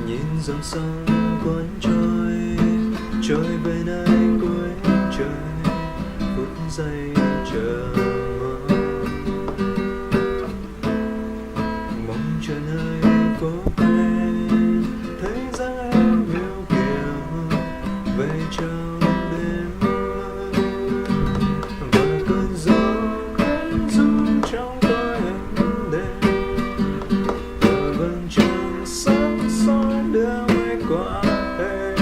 Nhìn dòng sông cuốn trôi về nơi cuối trời, phút giây chờ mong chờ nơi phố quen, thấy dáng em yêu kiều về trong đêm mơ, và cơn gió khẽ rung trong tôi em đêm, và vầng trăng sáng soi đưa mây qua em,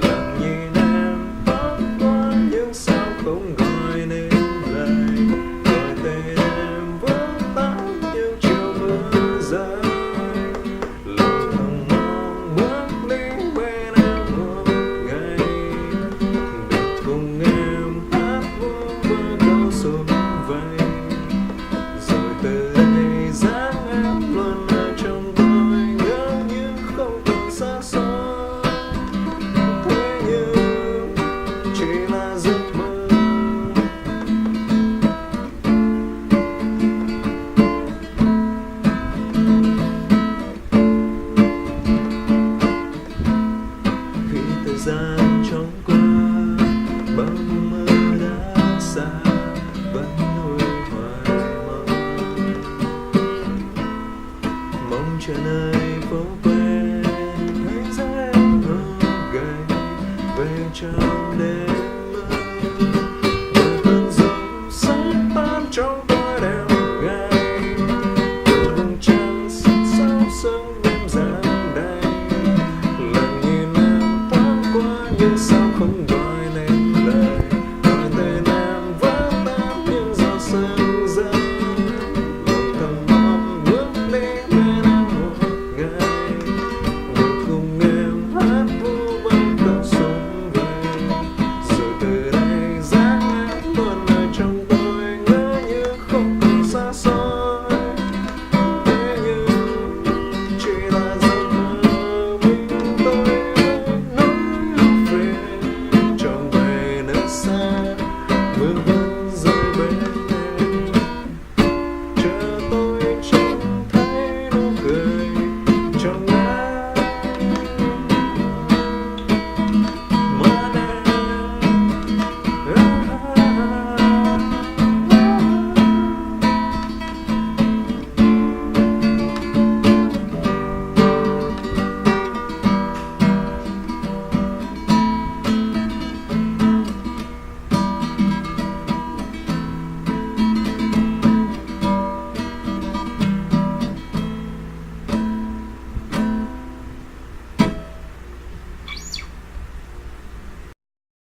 lặng nhìn em bóng qua những sao không gọi nên lời, gọi tên em vỡ tan những chiều mưa rơi, lòng thầm mong bước đi bên em một ngày, được cùng em hát vu vơ câu xuân vầy, rồi từ đây dáng em luôn ở trong tôi, ngỡ như không còn xa xôi, thế nhưng chỉ là giấc mơ. Khi thời gian chóng qua, bao mơ đã xa, vẫn nuối hoài mong chờ nơi phố quen, thấy dáng em hờ gầy về trong đêm mơ, và cơn giông sóng tan trong tôi đêm ngày, từ vầng trăng sao sương đêm giăng đầy, lặng nhìn em thoáng qua những sao không gọi nên lời, gọi tên em vỡ tan những giọt sương rơi, lòng thầm mong bước đi bên em một ngày, được cùng em hát vu vơ câu xuân vầy, rồi từ đây dáng em luôn ở trong tôi, ngỡ như không còn xa xôi, thế nhưng chỉ là giấc mơ. Mình tôi với nỗi ưu phiền trọn về nơi xa, vương vấn